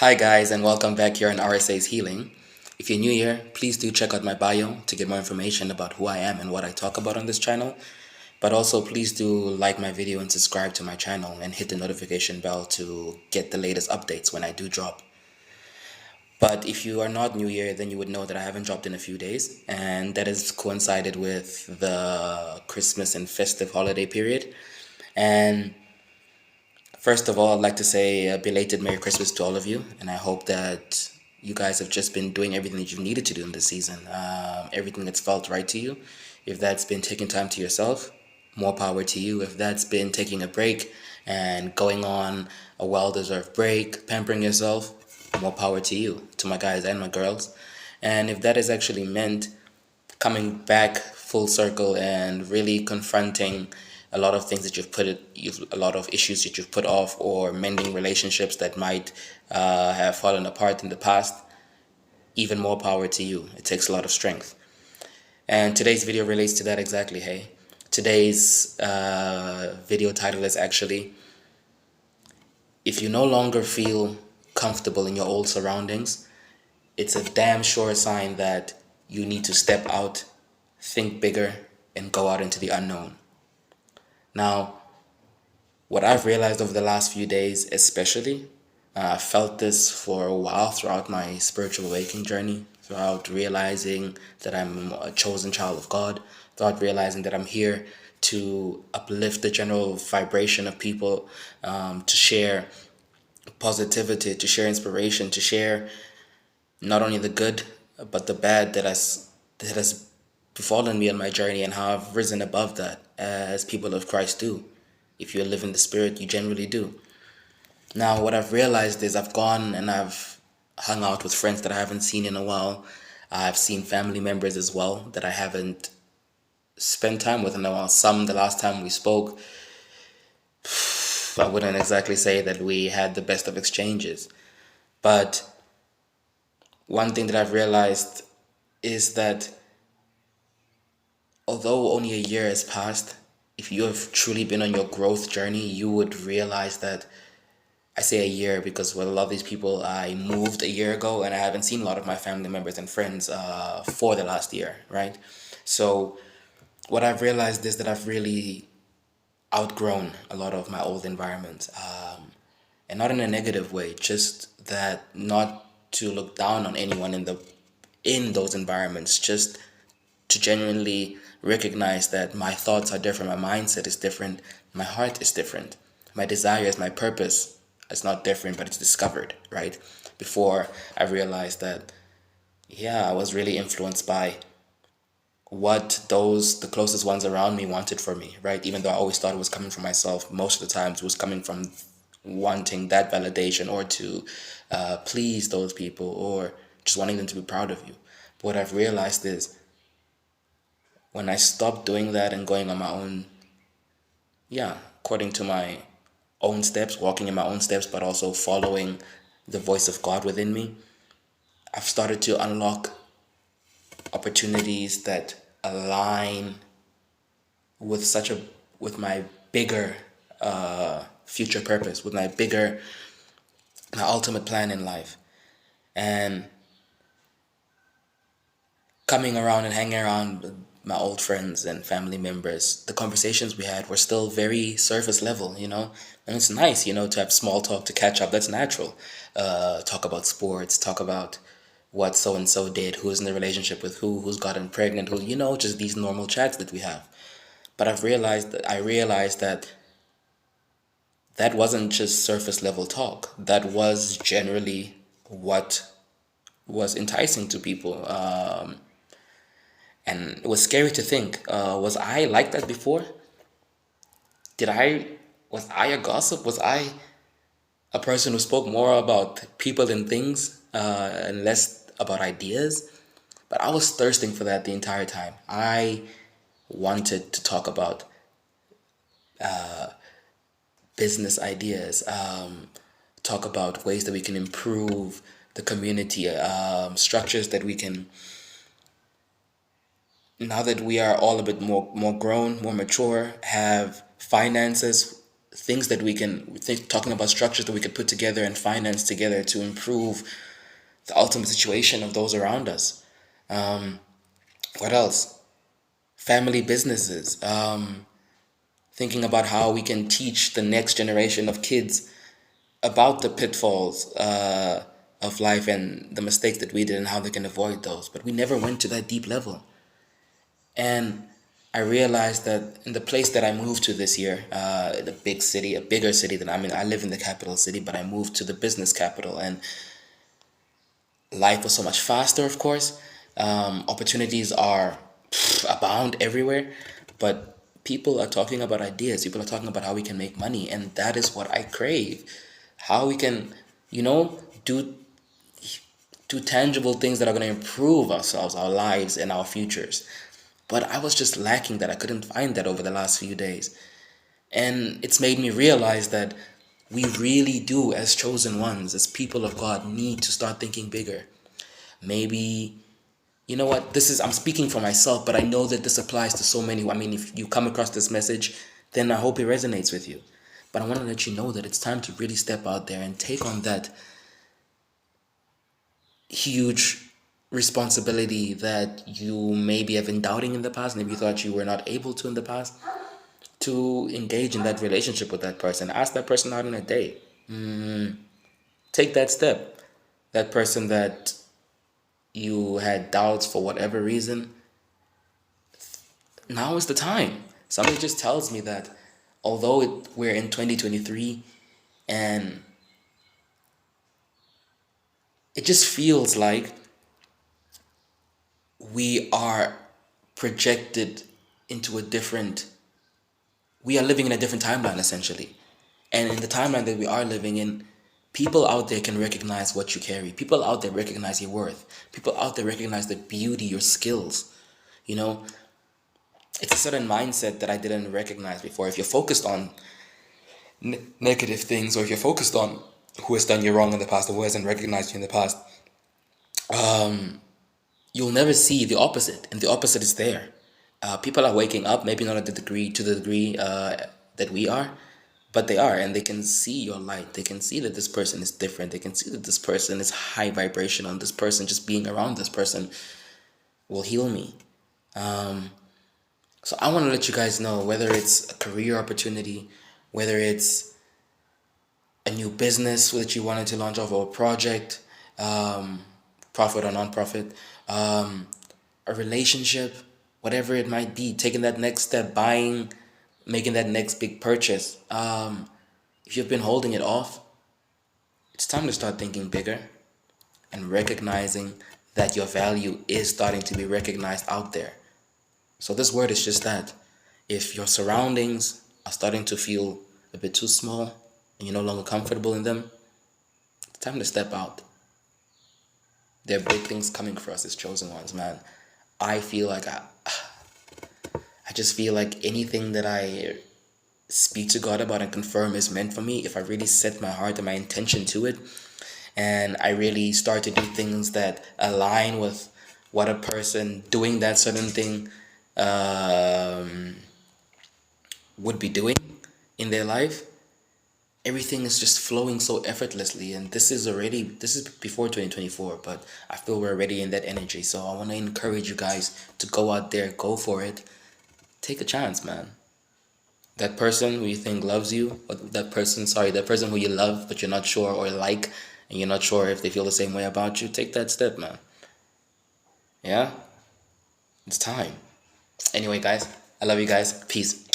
Hi guys, and welcome back here on RSA's Healing. If you're new here, please do check out my bio to get more information about who I am and what I talk about on this channel. But also please do like my video and subscribe to my channel and hit the notification bell to get the latest updates when I do drop. But if you are not new here, then you would know that I haven't dropped in a few days, and that has coincided with the Christmas and festive holiday period. And first of all, I'd like to say a belated Merry Christmas to all of you, and I hope that you guys have just been doing everything that you've needed to do in this season, everything that's felt right to you. If that's been taking time to yourself, more power to you. If that's been taking a break and going on a well-deserved break, pampering yourself, more power to you, to my guys and my girls. And if that has actually meant coming back full circle and really confronting a lot of things that a lot of issues that you've put off, or mending relationships that might have fallen apart in the past, even more power to you. It takes a lot of strength. And today's video relates to that exactly, hey. Today's video title is actually, if you no longer feel comfortable in your old surroundings, it's a damn sure sign that you need to step out, think bigger, and go out into the unknown. Now, what I've realized over the last few days, especially, I felt this for a while throughout my spiritual awakening journey, throughout realizing that I'm a chosen child of God, throughout realizing that I'm here to uplift the general vibration of people, to share positivity, to share inspiration, to share not only the good but the bad that has befallen me on my journey, and how I've risen above that as people of Christ do. If you live in the Spirit, you generally do. Now, what I've realized is I've gone and I've hung out with friends that I haven't seen in a while. I've seen family members as well that I haven't spent time with in a while. Some, the last time we spoke, I wouldn't exactly say that we had the best of exchanges. But one thing that I've realized is that although only a year has passed, if you have truly been on your growth journey, you would realize that, I say a year because with a lot of these people, I moved a year ago and I haven't seen a lot of my family members and friends for the last year, right? So what I've realized is that I've really outgrown a lot of my old environments, and not in a negative way, just that not to look down on anyone in those environments, just to genuinely recognize that my thoughts are different, my mindset is different, my heart is different, my desires, my purpose is not different, but it's discovered, right? Before I realized that, yeah, I was really influenced by what the closest ones around me wanted for me, right? Even though I always thought it was coming from myself, most of the times it was coming from wanting that validation, or to please those people, or just wanting them to be proud of you. But what I've realized is, when I stopped doing that and going on my own, yeah, according to my own steps, walking in my own steps, but also following the voice of God within me, I've started to unlock opportunities that align with with my bigger future purpose, with my ultimate plan in life. And coming around and hanging around with my old friends and family members, the conversations we had were still very surface level, and it's nice, to have small talk, to catch up. That's natural. Talk about sports, talk about what so and so did, who's in the relationship with who's gotten pregnant, who, just these normal chats that we have. But I realized that that wasn't just surface level talk. That was generally what was enticing to people. And it was scary to think, was I like that before? Was I a gossip? Was I a person who spoke more about people and things, and less about ideas? But I was thirsting for that the entire time. I wanted to talk about business ideas, talk about ways that we can improve the community, structures that we can, now that we are all a bit more grown, more mature, have finances things that we can think, talking about structures that we could put together and finance together to improve the ultimate situation of those around us. What else? Family businesses. Thinking about how we can teach the next generation of kids about the pitfalls of life and the mistakes that we did and how they can avoid those. But we never went to that deep level. And I realized that in the place that I moved to this year, in a big city, a bigger city than I'm in, I live in the capital city, but I moved to the business capital, and life was so much faster, of course. Opportunities are abound everywhere, but people are talking about ideas. People are talking about how we can make money, and that is what I crave. How we can, do tangible things that are going to improve ourselves, our lives, and our futures. But I was just lacking that. I couldn't find that over the last few days. And it's made me realize that we really do, as chosen ones, as people of God, need to start thinking bigger. Maybe, you know what, I'm speaking for myself, but I know that this applies to so many. I mean, if you come across this message, then I hope it resonates with you. But I want to let you know that it's time to really step out there and take on that huge responsibility that you maybe have been doubting in the past, maybe you thought you were not able to in the past, to engage in that relationship with that person. Ask that person out on a date. Take that step. That person that you had doubts for whatever reason, now is the time. Something just tells me that although we're in 2023 and it just feels like we are projected into we are living in a different timeline essentially. And in the timeline that we are living in, people out there can recognize what you carry. People out there recognize your worth. People out there recognize the beauty, your skills. You know, it's a certain mindset that I didn't recognize before. If you're focused on negative things, or if you're focused on who has done you wrong in the past or who hasn't recognized you in the past, you'll never see the opposite, and the opposite is there. People are waking up, maybe not at the degree to the degree that we are, but they are, and they can see your light. They can see that this person is different. They can see that this person is high vibrational, and this person, just being around this person will heal me. So I want to let you guys know, whether it's a career opportunity, whether it's a new business that you wanted to launch off, or a project, profit or non-profit, a relationship, whatever it might be, taking that next step, buying, making that next big purchase. If you've been holding it off, it's time to start thinking bigger and recognizing that your value is starting to be recognized out there. So this word is just that. If your surroundings are starting to feel a bit too small and you're no longer comfortable in them, it's time to step out. There are big things coming for us as chosen ones, man. I feel like I just feel like anything that I speak to God about and confirm is meant for me, if I really set my heart and my intention to it, and I really start to do things that align with what a person doing that certain thing would be doing in their life, everything is just flowing so effortlessly. And this is before 2024, but I feel we're already in that energy. So I want to encourage you guys to go out there, go for it, take a chance, man. That person who you think loves you, or that person who you love but you're not sure or like, and you're not sure if they feel the same way about you, take that step, man. Yeah, it's time. Anyway, guys, I love you guys. Peace.